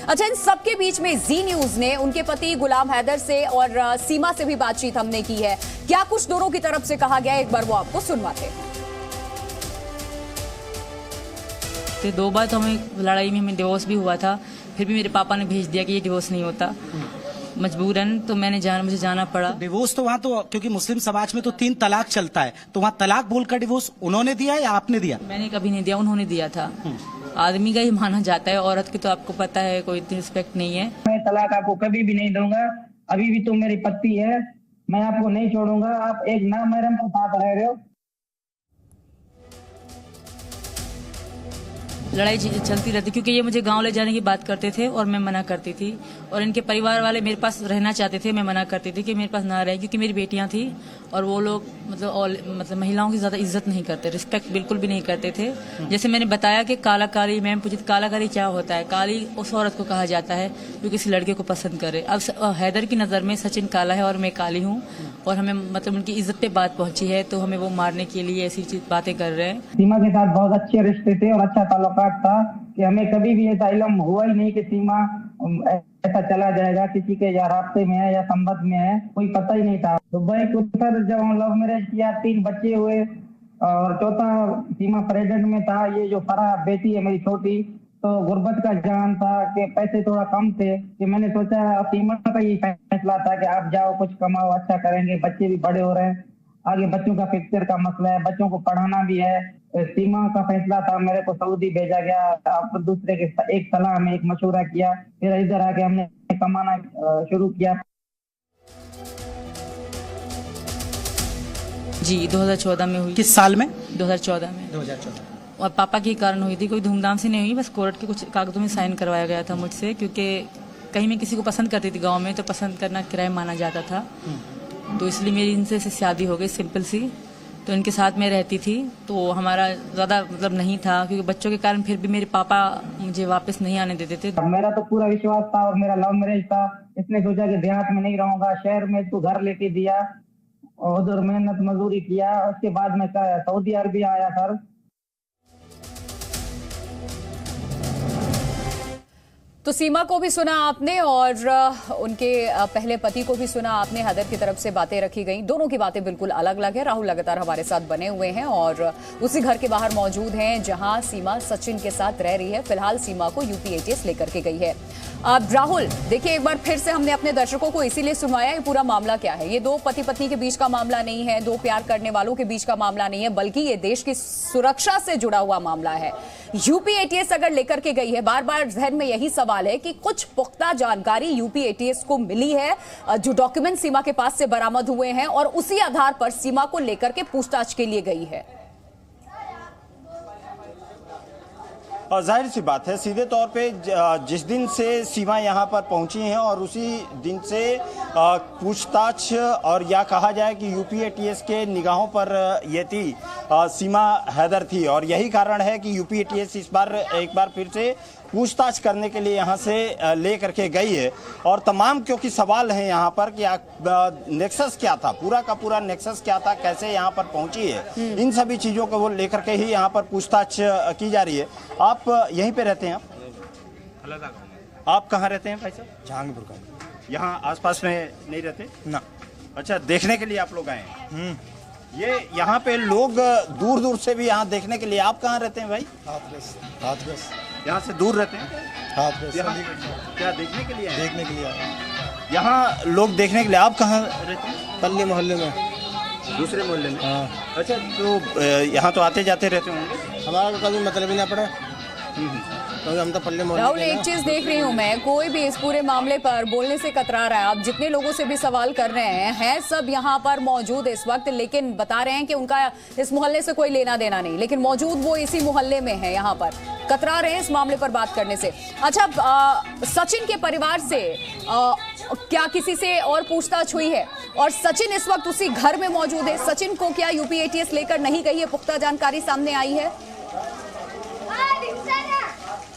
अच्छा, इन सबके बीच में जी न्यूज ने उनके पति गुलाम हैदर से और सीमा से भी बातचीत हमने की है। क्या कुछ दोनों की तरफ से कहा गया, एक बार वो आपको सुनवाते हैं। 2 बार तो हमें लड़ाई में हमें डिवोर्स भी हुआ था, फिर भी मेरे पापा ने भेज दिया कि ये डिवोर्स नहीं होता, मजबूरन तो मुझे जाना पड़ा। डिवोर्स तो वहाँ तो क्योंकि मुस्लिम समाज में तो 3 तलाक चलता है, तो वहाँ तलाक बोलकर डिवोर्स उन्होंने दिया या आपने दिया? मैंने कभी नहीं दिया, उन्होंने दिया था। आदमी का ही माना जाता है, औरत की तो आपको पता है कोई इतनी रिस्पेक्ट नहीं है। मैं तलाक आपको कभी भी नहीं दूंगा, अभी भी तुम मेरी पत्नी है, मैं आपको नहीं छोड़ूंगा। आप एक नामहरम के साथ रह रहे हो। लड़ाई चलती रहती क्योंकि ये मुझे गांव ले जाने की बात करते थे और मैं मना करती थी, और इनके परिवार वाले मेरे पास रहना चाहते थे, मैं मना करती थी कि मेरे पास ना रहे, क्योंकि मेरी बेटियां थी और वो लोग मतलब महिलाओं की ज्यादा इज्जत नहीं करते, रिस्पेक्ट बिल्कुल भी नहीं करते थे। जैसे मैंने बताया कि काला काली, मैम पूछी काला काली क्या होता है? काली उस औरत को कहा जाता है जो किसी लड़के को पसंद करे। अब हैदर की नजर में सचिन काला है और मैं काली हूँ, और हमें मतलब उनकी इज्जत पे बात पहुंची है, तो हमें वो मारने के लिए ऐसी बातें कर रहे हैं। सीमा के साथ बहुत अच्छे रिश्ते थे और अच्छा ताल्लुकात था कि हमें कभी भी ऐसा इल्म हुआ ही नहीं कि सीमा ऐसा चला जाएगा, किसी के या रास्ते में है या संबंध में है, कोई पता ही नहीं था। तो भाई कुत्तर जब हम लव मैरिज किया, 3 बच्चे हुए और चौथा सीमा प्रेग्नेंट में था। ये जो फराह बेटी है मेरी छोटी, तो गुर्बत का जान था कि पैसे थोड़ा कम थे, कि मैंने सोचा सीमा का ये फैसला था कि आप जाओ कुछ कमाओ, अच्छा करेंगे, बच्चे भी बड़े हो रहे हैं, आगे बच्चों का फ्यूचर का मसला है, बच्चों को पढ़ाना भी है। सीमा का फैसला था, मेरे को सऊदी भेजा गया। आप दूसरे के एक सलाह में एक मशवरा किया, फिर इधर आके हमने कमाना शुरू किया। जी 2014 में हुई। किस साल में? 2014 में। 2014। और पापा के कारण हुई थी, कोई धूमधाम से नहीं हुई, बस कोर्ट के कुछ कागजों में साइन करवाया गया था मुझसे, क्योंकि कहीं मैं किसी को पसंद करती थी गाँव में, तो पसंद करना क्राइम माना जाता था, तो इसलिए मेरी इनसे शादी हो गई सिंपल सी। तो इनके साथ में रहती थी, तो हमारा ज्यादा मतलब नहीं था, क्योंकि बच्चों के कारण फिर भी मेरे पापा मुझे वापस नहीं आने देते थे। मेरा तो पूरा विश्वास था और मेरा लव मैरिज था। इसने सोचा कि देहात में नहीं रहूंगा, शहर में तो घर लेके दिया और उधर मेहनत मजदूरी किया। उसके बाद मैं सऊदी अरब आया सर। तो सीमा को भी सुना आपने और उनके पहले पति को भी सुना आपने। हैदर की तरफ से बातें रखी गई, दोनों की बातें बिल्कुल अलग अलग है। राहुल लगातार हमारे साथ बने हुए हैं और उसी घर के बाहर मौजूद हैं जहां सीमा सचिन के साथ रह रही है। फिलहाल सीमा को यूपी एटीएस लेकर के गई है। अब राहुल देखिए, एक बार फिर से हमने अपने दर्शकों को इसीलिए सुनवाया, ये पूरा मामला क्या है। ये 2 पति पत्नी के बीच का मामला नहीं है, 2 प्यार करने वालों के बीच का मामला नहीं है, बल्कि ये देश की सुरक्षा से जुड़ा हुआ मामला है। यूपी एटीएस अगर लेकर के गई है, बार बार जहन में यही सवाल है कि कुछ पुख्ता जानकारी यूपी एटीएस को मिली है, जो डॉक्यूमेंट सीमा के पास से बरामद हुए हैं, और उसी आधार पर सीमा को लेकर के पूछताछ के लिए गई है। और जाहिर सी बात है, सीधे तौर पे जिस दिन से सीमा यहाँ पर पहुंची हैं और उसी दिन से पूछताछ और या कहा जाए कि यूपी एटीएस के निगाहों पर ये थी, सीमा हैदर थी, और यही कारण है कि यूपी एटीएस इस बार एक बार फिर से पूछताछ करने के लिए यहाँ से ले करके गई है। और तमाम क्योंकि सवाल हैं यहाँ पर कि नेक्सस क्या था, पूरा का पूरा नेक्सस क्या था, कैसे यहाँ पर पहुंची है, इन सभी चीज़ों को वो लेकर के ही यहाँ पर पूछताछ की जा रही है। आप यहीं पे रहते हैं? आप कहाँ रहते हैं भाई साहब? जहांगीरपुर का। यहाँ आसपास में नहीं रहते ना। अच्छा, देखने के लिए आप लोग आए हैं। ये यहाँ पे लोग दूर दूर से भी यहाँ देखने के लिए। आप कहाँ रहते हैं भाई? हाथरस। यहाँ से दूर रहते हैं? हाथरस। क्या देखने के लिए? देखने के लिए यहाँ लोग देखने के लिए। आप कहाँ रहते हैं? पल्ली मोहल्ले में। दूसरे मोहल्ले में? हाँ। अच्छा, तो यहाँ तो आते जाते रहते होंगे? हमारा कभी मतलब ही ना पड़ा, क्योंकि हम तो पल्ले मोहल्ले। राहुल, एक चीज देख रही हूँ मैं, कोई भी इस पूरे मामले पर बोलने से कतरा रहा है। आप जितने लोगों से भी सवाल कर रहे हैं सब यहाँ पर मौजूद इस वक्त, लेकिन बता रहे हैं कि उनका इस मोहल्ले से कोई लेना देना नहीं, लेकिन मौजूद वो इसी मोहल्ले में है, यहाँ पर कतरा रहे हैं इस मामले पर बात करने से। अच्छा, सचिन के परिवार से क्या किसी से और पूछताछ हुई है? और सचिन इस वक्त उसी घर में मौजूद है, सचिन को क्या यूपी एटीएस लेकर नहीं गई है? पुख्ता जानकारी सामने आई है।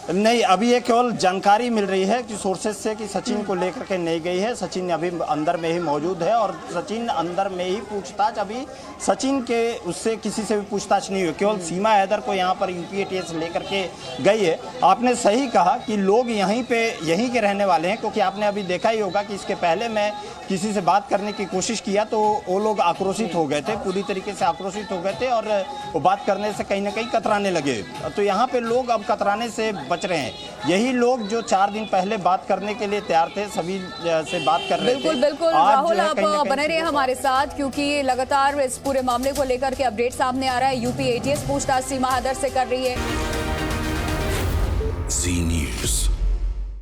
नहीं, अभी ये केवल जानकारी मिल रही है कि सोर्सेज से कि सचिन को लेकर के नहीं गई है। सचिन अभी अंदर में ही मौजूद है और सचिन अंदर में ही पूछताछ, अभी सचिन के उससे किसी से भी पूछताछ नहीं हुई। केवल सीमा हैदर को यहाँ पर यूपी एटीएस लेकर के गई है। आपने सही कहा कि लोग यहीं के रहने वाले हैं, क्योंकि आपने अभी देखा ही होगा कि इसके पहले मैं किसी से बात करने की कोशिश किया तो वो लोग आक्रोशित हो गए थे, पूरी तरीके से आक्रोशित हो गए थे और वो बात करने से कहीं ना कहीं कतराने लगे। तो यहाँ पे लोग अब कतराने से बच रहे हैं। यही लोग जो 4 दिन पहले बात करने के लिए तैयार थे, सभी से बात कर रहे थे। बिल्कुल बिल्कुल राहुल, आप बने रहिए हमारे साथ, क्योंकि लगातार इस पूरे मामले को लेकर के अपडेट सामने आ रहा है। यूपी एटीएस पूछताछ सीमा हैदर से कर रही है।